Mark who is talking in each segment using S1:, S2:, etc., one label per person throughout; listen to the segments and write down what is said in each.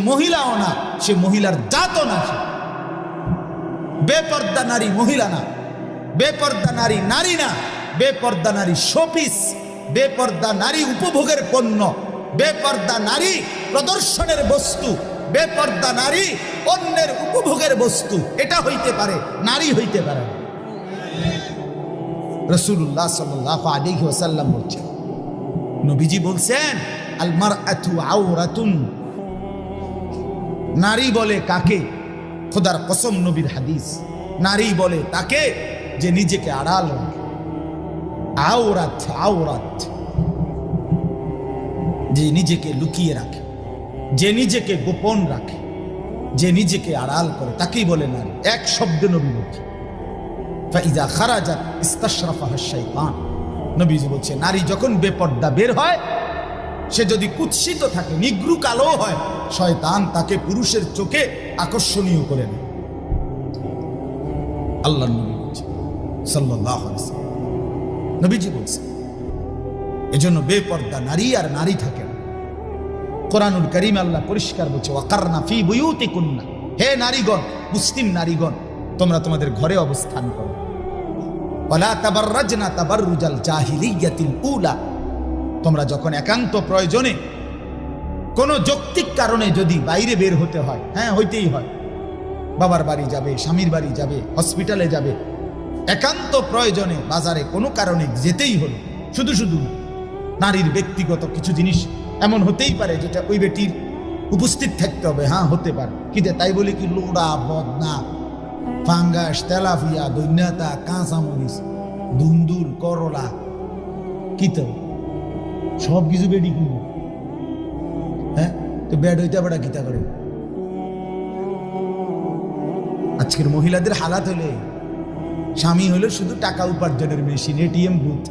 S1: মহিলাও না, সে মহিলার জাতও না। সে বেপর্দা নারী মহিলা না, বেপর্দা নারী নারী না, বেপর্দা নারী শোপিস, বেপর্দা নারী উপভোগের পণ্য, বেপর্দা নারী প্রদর্শনের বস্তু, বেপর্দা নারী অন্যের উপভোগের বস্তু। এটা হইতে পারে, নারী হইতে পারে। রাসূলুল্লাহ সাল্লাল্লাহু আলাইহি ওয়াসাল্লাম বলছেন, নবীজি বলছেন, আল মারআতু আওরাতুন, নারী বলে কাকে? খোদার কসম, নবীর হাদিস, নারী বলে তাকে যে নিজেকে আড়াল রাখে। আওরাত, আওরাত, যে নিজেকে লুকিয়ে রাখে, যে নিজেকে গোপন রাখে, যে নিজেকে আড়াল করে, তাকেই বলে নারী। এক শব্দে নবী বলছে, ফাইজা খারাজাত ইস্তাশরাফাহা শাইতান। নবীজি বলছে, নারী যখন বেপর্দা বের হয়, সে যদি কুৎসিত থাকে, নিগ্রু কালো হয়, শয়তান তাকে পুরুষের চোখে আকর্ষণীয় করে নেয়। আল্লাহর নবী বলছে সাল্লাল্লাহু আলাইহি ওয়াসাল্লাম, নবীজি বলছে, এজন্য বেপর্দা নারী আর নারী থাকে না। কোরআনুল কারীম আল্লাহ পরিষ্কার বলছে, ওয়াকারনা ফি বুয়ুতিকুন্না, হে নারীগণ, মুসলিম নারীগণ, তোমরা তোমাদের ঘরে অবস্থান করো। ওয়ালা তাবাররাজনা তাবাররুজাল জাহিলিয়াতিল উলা, তোমরা যখন একান্ত প্রয়োজনে কোনো যৌক্তিক কারণে যদি বাইরে বের হতে হয়, হ্যাঁ হইতেই হয়, বাবার বাড়ি যাবে, স্বামীর বাড়ি যাবে, হসপিটালে যাবে, একান্ত প্রয়োজনে বাজারে কোনো কারণে যেতেই হলো, শুধু শুধু নারীর ব্যক্তিগত কিছু জিনিস এমন হতেই পারে যেটা ওই বেটির উপস্থিত থাকতে হবে, হ্যাঁ হতে পারে, কিন্তু তাই বলে কি লোড়া, বদনা, ফাঙ্গাস, তেলাপিয়া, দৈন্যতা, কাঁচামরিচ, দুন্দুল, করলা, কি তো সব কিছু বেডি কিনবো? হ্যাঁ, তো বেড হইতে আবার কিতা করে? আজকের মহিলাদের হালাত হলে, স্বামী হলো শুধু টাকা উপার্জনের মেশিন, এটিএম বুথ।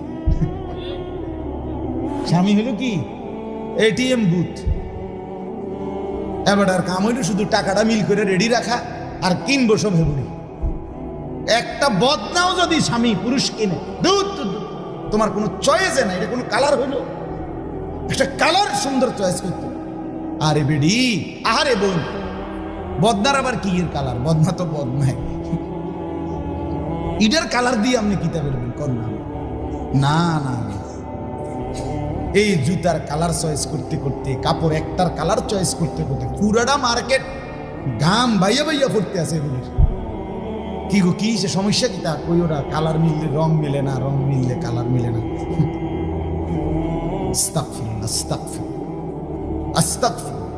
S1: স্বামী হলো কি? ATM booth. এবার আর কাম হইলো শুধু টাকাটা মিল করে রেডি রাখা আর কিনবো সব হেবুড়ি। একটা বদনাও যদি স্বামী পুরুষ কিনে, তোমার কোনো চয়েসে নাই, এটা কোনো কালার হইলো? একটা কালার সুন্দর চয়েস করতো। আরে বেডি, আরে বোন, বদনার আবার কি এর কালার? বদনা তো বদনায়, ইটার কালার দিয়ে আপনি কিতা বলবেন? কন্যা না না না, এই জুতার কালার চয়েস করতে করতে, কাপড় একটার কালার চয়েস করতে করতে পুরাটা মার্কেট গাম বাইয়া বাইয়া পড়তে আছে এগুলির। কি গো, কি সে সমস্যা? কি তা কই? ওরা কালার মিললে রং মিলে না, রং মিললে কালার মিলে না। আস্তাগফিরুল্লাহ, আস্তাগফিরুল্লাহ, আস্তাগফিরুল্লাহ।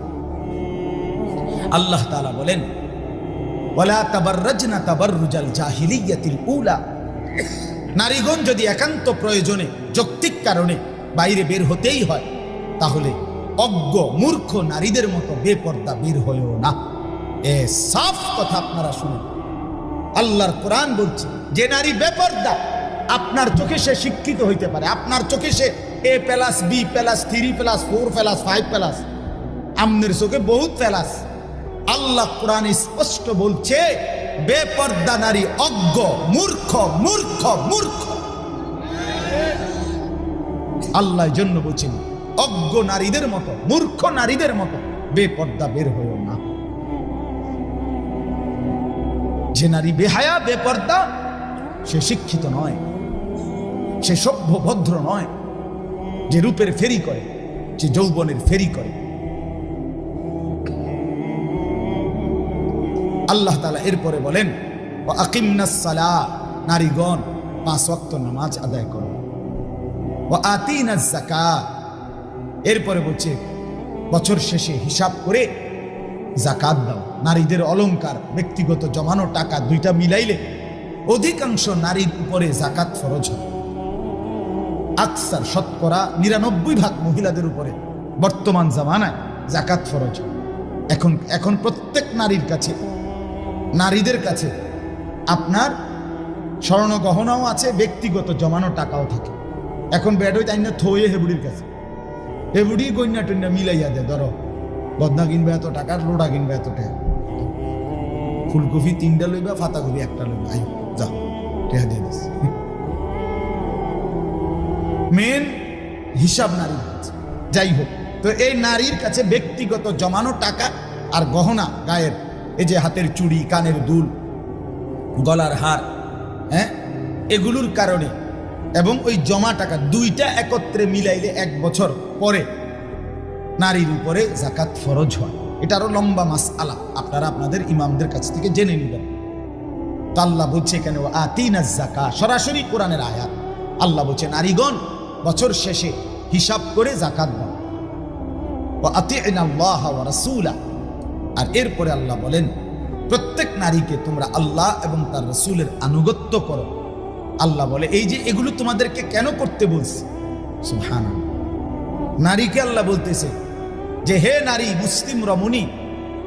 S1: আল্লাহ তাআলা বলেন, ওয়ালা তাবাররাজনা তাবাররুজাল জাহিলিয়াতিল উলা, নারীগণ যদি একান্ত প্রয়োজনে, যৌক্তিক কারণে বাইরে বের হতেই হয়, তাহলে অজ্ঞ মূর্খ নারীদের মতো বেপর্দা বের হয়েও না। এ সাফ কথা আপনারা শুনুন, আল্লাহর কোরআন বলছে, যে নারী বেপর্দা, আপনার চোখে সে শিক্ষিত হইতে পারে, আপনার চোখে সে A+, B+, 3+, 4+, 5+, আমনের চোখে বহুত প্লাস। আল্লাহ কোরআনে স্পষ্ট বলছে, বেপর্দা নারী অজ্ঞ, মূর্খ, মূর্খ, মূর্খ। আল্লাহ জন্য বলছেন, অজ্ঞ নারীদের মতো, মূর্খ নারীদের মতো বেপর্দা বের হইও না। যে নারী বেহায়া, বেপর্দা, সে শিক্ষিত নয়, সে সভ্য ভদ্র নয়। যে রূপের ফেরি করে, যে যৌবনের ফেরি করে। আল্লাহ তাআলা এরপরে বলেন, ওয়া আকিমনাস সালাহ, নারীগণ 5 ওয়াক্ত নামাজ আদায় করো। ওয়া আতিনাজ যাকাত, এরপরে বলছে বছর শেষে হিসাব করে যাকাত দাও। নারীদের অলংকার, ব্যক্তিগত জমানো টাকা, দুইটা মিলাইলে অধিকাংশ নারীর উপরে যাকাত ফরজ হয়। আকসার, শতকরা 99% মহিলাদের উপরে বর্তমান জামানায় যাকাত ফরজ হয়। এখন প্রত্যেক নারীর কাছে, নারীদের কাছে আপনার স্বর্ণ গহনাও আছে, ব্যক্তিগত জমানো টাকাও থাকে। এখন বেড তাই না থয়ে হেবুড়ির কাছে, হেবুড়ি গন্যা টন্যা মিলাইয়া দেয়, ধরো বদনা কিনবে এত টাকা, লোড়া কিনবে এত টাকা, ফুলকপি 3টা লইবা, ফাতাকপি 1টা লইবা, আই যা টেহা দিয়ে দিস। মেন হিসাব নারীর কাছে। যাই হোক, তো এই নারীর কাছে ব্যক্তিগত জমানো টাকা আর গহনা গায়ের, এই যে হাতের চুড়ি, কানের দুল, গলার হার, হ্যাঁ, এগুলোর কারণে এবং ওই জমা টাকা দুইটা একত্রে মিলাইলে 1 বছর পরে নারীর উপরে যাকাত ফরজ হয়। এটা আরো লম্বা মাসআলা, আপনারা আপনাদের ইমামদের কাছ থেকে জেনে নেবেন। তো আল্লাহ বলছে এখানে আতিনাজ যাকাত, সরাসরি কোরআনের আয়াত। আল্লাহ বলছে নারীগণ বছর শেষে হিসাব করে যাকাত দাও। ওয়া আতিনাল্লাহ ওয়া রাসূলা, আর এরপরে আল্লাহ বলেন প্রত্যেক নারীকে তোমরা আল্লাহ এবং তার রাসূলের আনুগত্য করো। আল্লাহ বলে এই যে এগুলো তোমাদেরকে কেন করতে বলছি, সুবহানাল্লাহ। নারীকে আল্লাহ বলতেছে যে হে নারী, মুসলিম রমণী,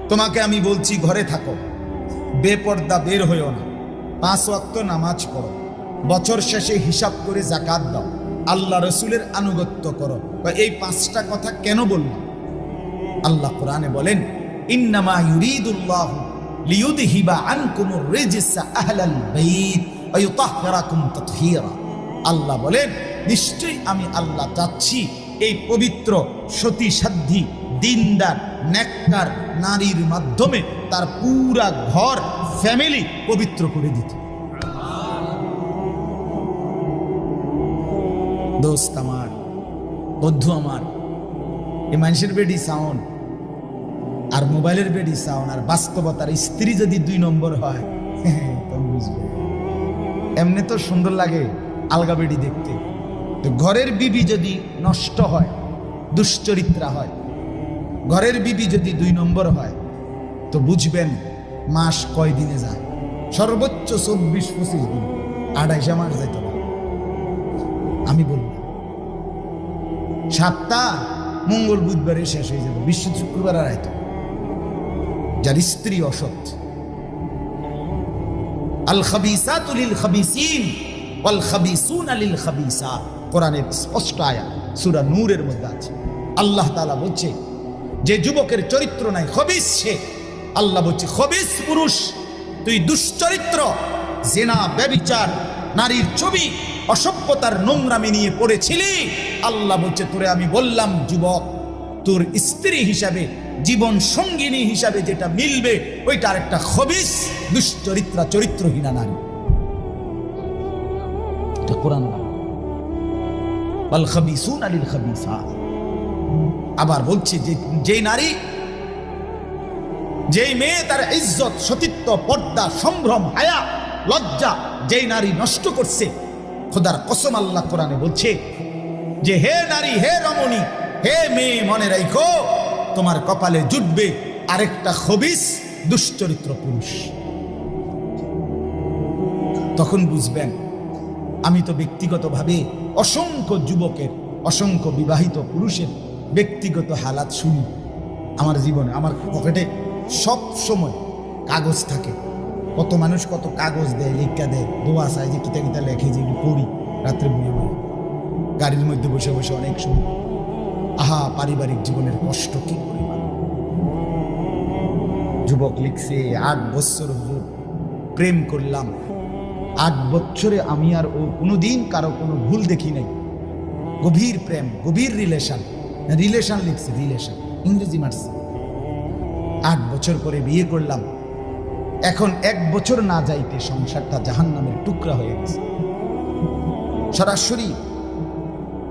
S1: তোমাকে আমি বলছি ঘরে থাকো, বেপর্দা বের হইও না, 5 ওয়াক্ত নামাজ পড়ো, বছর শেষে হিসাব করে যাকাত দাও, আল্লাহ রসুলের আনুগত্য করো। এই 5টা কথা কেন বললাম? আল্লাহ কোরআনে বলেন ইন্নামা ইউরিদুল্লাহু লিইউযহিবা আনকুমুর রিজসা আহলাল বাইত ওয়া ইউতাহহিরাকুম তাতহীরা। আল্লাহ বলেন নিশ্চয়ই আমি আল্লাহ চাচ্ছি এই পবিত্র সতী সাধ্বী দিনদার নেককার নারীর মাধ্যমে তার পুরা ঘর ফ্যামিলি পবিত্র করে দিতে। দোস্ত আমার, বন্ধু আমার, এই মানুষের বেডি সাউন্ড আর মোবাইলের বেডি সাউন্ড আর বাস্তবতার স্ত্রী যদি 2 নম্বর হয় তখন বুঝবে। এমনি তো সুন্দর লাগে আলগা বেডি দেখতে, তো ঘরের বিবি যদি নষ্ট হয়, দুশ্চরিত্রা হয়, ঘরের বিবি যদি 2 নম্বর হয়, তো বুঝবেন মাস কয় দিনে যায়, সর্বোচ্চ 24-25 দিন, 28 মাস যাইত না। আমি বললাম সপ্তাহ মঙ্গল বুধবারে শেষ হয়ে যাবে, বিশ্ব শুক্রবার আর আইত। যার স্ত্রী অসৎ, আল খাবিসাতু লিল খাবিসিন ওয়াল খাবিসুনা লিল খাবিসাত, কোরআনের স্পষ্ট আয়াত সূরা নূরের মধ্যে আছে। আল্লাহ তাআলা বলছে যে যুবকের চরিত্র নাই, খবিস সে। আল্লাহ বলছে খবিস পুরুষ, তুই দুশ্চরিত্র, জিনা, ব্যভিচার, নারীর ছবি, অসভ্যতার নোংরামি নিয়ে পড়েছিলি। আল্লাহ বলছে তোরে আমি বললাম যুবক, তোর স্ত্রী হিসাবে, জীবন সঙ্গিনী হিসাবে যেটা মিলবে ওইটা আরেকটা খবিস দুশ্চরিত্রা, চরিত্রহীনা নারী। এটা কোরআন। ওয়াল খাবিসুনা লিল খাবিসাত। আবার বলছে যে যেই নারী, যেই মেয়ে তার ইজ্জত, সতীত্ব, পর্দা, সম্ভ্রম, হায়া, লজ্জা যেই নারী নষ্ট করছে, খোদার কসম আল্লাহ কোরআনে বলছে যে হে নারী, হে রমণী, হে মেয়ে, মনে রাখো তোমার কপালে জুটবে আরেকটা খবিস দুশ্চরিত্র পুরুষ। তখন বুঝবেন আমি তো ব্যক্তিগতভাবে অসংখ্য যুবকের, অসংখ্য বিবাহিত পুরুষের ব্যক্তিগত হালাত শুনি। আমার জীবনে, আমার পকেটে সব সময় কাগজ থাকে, কত মানুষ কত কাগজ দেয়, লেখা দেয়, দোয়া চায়, যে কিতা কিতা লেখে, যে পড়ি রাত্রে বইয়ে বই, গাড়ির মধ্যে বসে বসে অনেক সময়। আহা, পারিবারিক জীবনের কষ্ট কি পরিমাণ। যুবক লিখছে 8 বছর হুজুর প্রেম করলাম, 8 বছরে আমি আর ও কোনোদিন কারো কোনো ভুল দেখি নাই, গভীর প্রেম, গভীর রিলেশন লিখছে, রিলেশন ইংরেজি মারছে। 8 বছর পরে বিয়ে করলাম, এখন 1 বছর না যাইতে সংসারটা জাহান্নামের টুকরা হয়ে গেছে। সরাসরি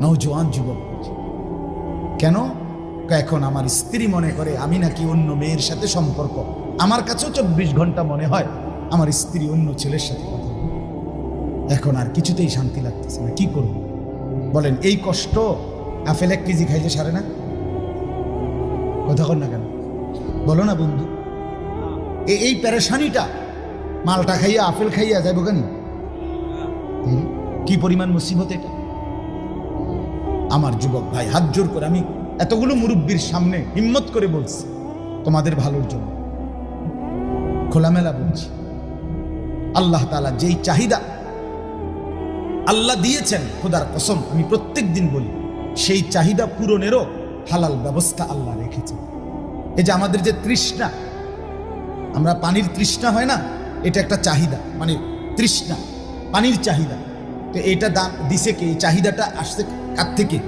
S1: নওজোয়ান যুবক। কেন? এখন আমার স্ত্রী মনে করে আমি নাকি অন্য মেয়ের সাথে সম্পর্ক, আমার কাছেও 24 ঘন্টা মনে হয় আমার স্ত্রী অন্য ছেলের সাথে কথা বলে। এখন আর কিছুতেই শান্তি লাগতেছে না, কি করব বলেন? এই কষ্ট আপেল 1 কেজি খাইলে সারে না? কথা কর না কেন, বলো না বন্ধু? এই পেরেশানিটা, মালটা খাইয়া আপেল খাইয়া যাইব কেন? কি পরিমাণ মুসিবত এটা। আমার যুবক ভাই, হাত জোর করে আমি এতগুলো মুরব্বীর সামনে হিম্মত করে বলছি, তোমাদের ভালোর জন্য খোলামেলা বলছি। আল্লাহ তাআলা যেই চাহিদা আল্লাহ দিয়েছেন, খোদার কসম আমি প্রত্যেক দিন বলি, সেই চাহিদা পূরণেরও হালাল ব্যবস্থা আল্লাহ রেখেছেন। এই যে আমাদের যে তৃষ্ণা, আমরা পানির তৃষ্ণা হয় না, এটা একটা চাহিদা, মানে তৃষ্ণা, পানির চাহিদা। তো এটা দান দিছে কে? এই চাহিদাটা আসছে কার থেকে?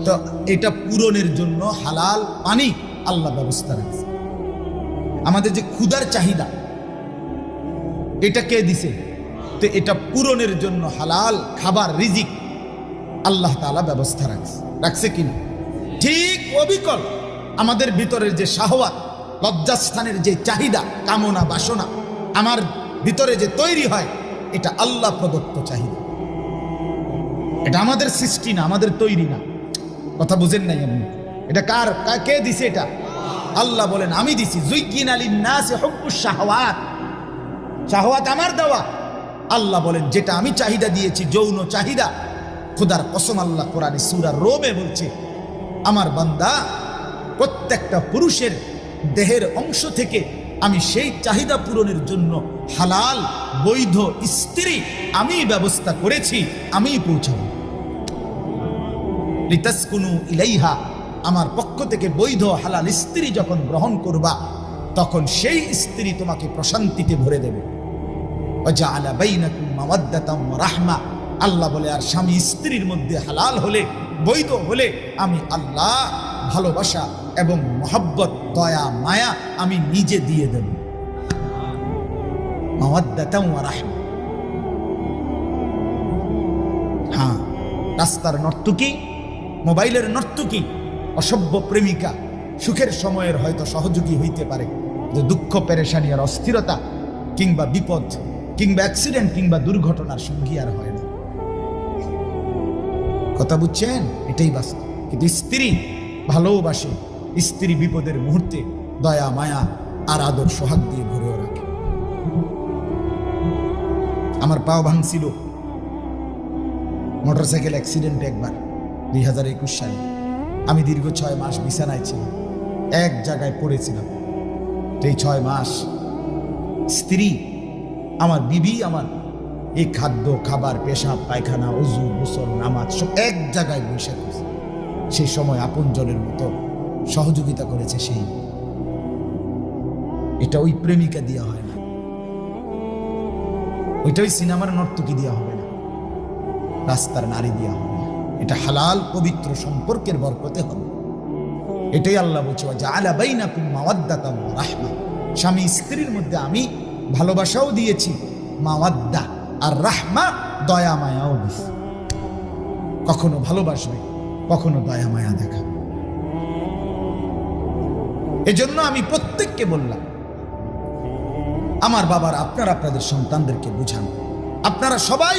S1: তো এটা পূরণের জন্য হালাল পানি আল্লাহ ব্যবস্থা রাখছে। আমাদের যে ক্ষুধার চাহিদা, এটা কে দিছে? তো এটা পূরণের জন্য হালাল খাবার, রিজিক আল্লাহ তাআলা ব্যবস্থা রাখছে কিনা? ঠিক অবিকল আমাদের ভিতরের যে শাহওয়াত, লজ্জাস্থানের যে চাহিদা, কামনা, বাসনা আমার ভিতরে যে তৈরি হয়, এটা আল্লাহ প্রদত্ত চাহিদা। এটা আমাদের সৃষ্টি না, আমাদের তৈরি না। কথা বুঝেন নাই আপনি? এটা কে দিছে? এটা আল্লাহ বলেন আমি দিছি। যুইয়িনা লিন-নাসি হুব্বুশ শাহওয়াত, শাহওয়াত আমার দেওয়া। আল্লাহ বলেন যেটা আমি চাহিদা দিয়েছি, যৌন চাহিদা, খোদার কসম আল্লাহ কোরআনে সূরা রোমে বলছে, আমার বান্দা প্রত্যেকটা পুরুষের দেহের অংশ থেকে আমি সেই চাহিদা পূরণের জন্য হালাল বৈধ স্ত্রী আমি ব্যবস্থা করেছি, আমি পৌঁছাবো। লিতাসকুনু ইলাইহা, আমার পক্ষ থেকে বৈধ হালাল স্ত্রী যখন গ্রহণ করবা, তখন সেই স্ত্রী তোমাকে প্রশান্তিতে ভরে দেবে। ওয়াজআলা বাইনাকুম মাওয়াদ্দাতাম ওয়া রাহমা, আল্লাহ বলে আর স্বামী স্ত্রীর মধ্যে হালাল হলে, বৈধ হলে আমি আল্লাহ ভালোবাসা এবং মহব্বত, দয়া, মায়া আমি নিজে দিয়ে দেব। মাওয়াদ্দাতাম ওয়া রাহমা। হ্যাঁ, রাস্তার নর্তকী, মোবাইলের নর্তকী, অসভ্য প্রেমিকা সুখের সময়ের হয়তো সহযোগী হইতে পারে, যে দুঃখ, পেরেশানি আর অস্থিরতা কিংবা বিপদ কিংবা অ্যাক্সিডেন্ট কিংবা দুর্ঘটনার সঙ্গী আর হয় না। কথা বুঝছেন? এটাই বাস্তব। কিন্তু স্ত্রী ভালোবাসে, স্ত্রী বিপদের মুহূর্তে দয়া, মায়া আর আদর সোহাগ দিয়ে ভরেও রাখে। আমার পাও ভাঙছিল মোটরসাইকেল অ্যাক্সিডেন্টে একবার 2021 সালে। আমি দীর্ঘ 6 মাস বিছানায় ছিলাম, এক জায়গায় পড়েছিলাম। এই 6 মাস স্ত্রী, আমার বিবি, আমার এই খাদ্য, খাবার, পেশাব, পায়খানা, ওযু, গোসল, নামাজ সব এক জায়গায় বসে করেছে। সেই সময় আপনজনের মতো সহযোগিতা করেছে সেই। এটা ওই প্রেমিকা দিয়া হয় না, ওইটা ওই সিনেমার নর্তকী দিয়া হবে না, রাস্তার নারী দিয়া হবে না। এটা হালাল পবিত্র সম্পর্কের বরকতে হবে। এটাই আল্লাহ বলছে, ওয়াজআলা বাইনাকুম মাওয়াদ্দাতাম ওয়া রাহমা, স্বামী স্ত্রীর মধ্যে আমি ভালোবাসাও দিয়েছি, মাওয়াদ্দা আর রাহমা, দয়া মায়াও দিয়েছি। কখনো ভালোবাসবে, কখনো দয়া মায়া দেখাবে। এজন্য আমি প্রত্যেককে বললাম, আমার বাবার আপনারা আপনাদের সন্তানদেরকে বুঝান। আপনারা সবাই